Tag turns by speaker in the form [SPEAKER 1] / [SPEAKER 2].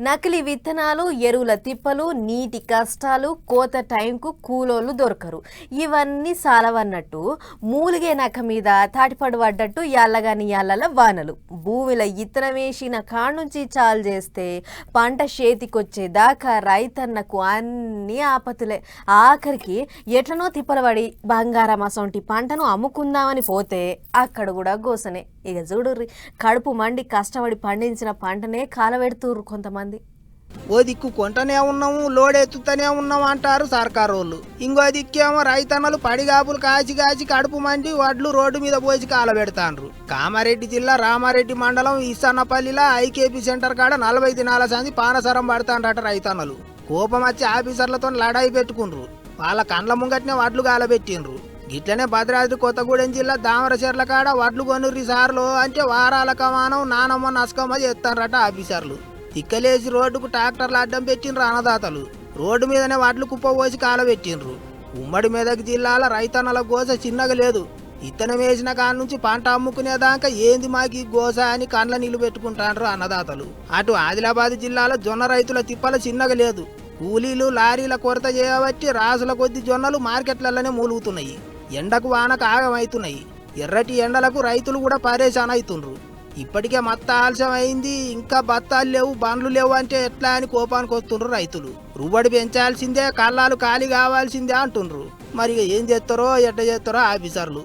[SPEAKER 1] నకిలీ విత్తనాలు, ఎరువుల తిప్పలు, నీటి కష్టాలు, కోత టైంకు కూలోళ్ళు దొరకరు. ఇవన్నీ సాలవన్నట్టు మూలిగే నక్క మీద తాటిపడు పడ్డట్టు యాళ్ళగాని యాళ్ళల వానలు. భూమిలో ఇత్తనం వేసిన కాడ్నుంచి చాలు చేస్తే పంట చేతికొచ్చేదాకా రైతన్నకు అన్ని ఆపతులే. ఆఖరికి ఎట్లనో తిప్పలబడి బంగారం అసొంటి పంటను అమ్ముకుందామని పోతే అక్కడ కూడా గోసనే. ఇక చూడుర్రి, కడుపు మండి కష్టపడి పండించిన పంటనే కాలబెడుతుర్రు కొంతమంది.
[SPEAKER 2] ఓ దిక్కు కొంటనే ఉన్నాము, లోడెత్తుతూనే ఉన్నాము అంటారు సర్కారు వాళ్ళు. ఇంకో దిక్కేమో రైతన్నలు పడిగాపులు కాచి కాచి కడుపు మండి వడ్లు రోడ్డు మీద పోసి కాలబెడతాండ్రు. కామారెడ్డి జిల్లా రామారెడ్డి మండలం ఇస్సన్నపల్లిలో ఐకేపీ సెంటర్ కాడ 40 దినాల సంది పానసరం పడతాండట రైతన్నలు. కోపం వచ్చి ఆఫీసర్లతో లడాయి పెట్టుకుండ్రు. వాళ్ళ కండ్ల ముంగట్నే వడ్లు కాలబెట్టిండ్రు. గిట్లనే భద్రాద్రి కొత్తగూడెం జిల్లా దామరచెర్ల కాడ వడ్లు కొనుర్రి సార్లు అంటే వారాల కమానం నానమ్మ నస్కమ్మ చేస్తారట ఆఫీసర్లు. తిక్కలేసి రోడ్డుకు ట్రాక్టర్లు అడ్డం పెట్టిండ్రు అన్నదాతలు. రోడ్డు మీదనే వడ్లు కుప్పపోసి కాలబెట్టిండ్రు. ఉమ్మడి మెదక్ జిల్లాల రైతన్నల గోస చిన్నగా లేదు. ఇత్తనం వేసిన కాడ నుంచి పంట అమ్ముకునేదాకా ఏంది మాకి గోస అని కండ్ల నీళ్లు పెట్టుకుంటాండ్రు అన్నదాతలు. అటు ఆదిలాబాద్ జిల్లాలో జొన్న రైతుల తిప్పల చిన్నగా లేదు. కూలీలు లారీల కొరత చేయబట్టి రాసుల కొద్ది జొన్నలు మార్కెట్లలోనే మూలుగుతున్నాయి. ఎండకు వానకు ఆగమవుతున్నాయి. ఎర్రటి ఎండలకు రైతులు కూడా పరేషాన్ అవుతుండ్రు. ఇప్పటికే మత్త ఆలస్యం అయింది, ఇంకా బత్తాలు లేవు, బండ్లు లేవు అంటే ఎట్లా అని కోపానికి వస్తుండ్రు రైతులు. రుబ్బడి పెంచాల్సిందే, కళ్ళాలు ఖాళీ కావాల్సిందే అంటుండ్రు. మరి ఏం చేస్తారో ఎట్ట చేస్తారో ఆఫీసర్లు.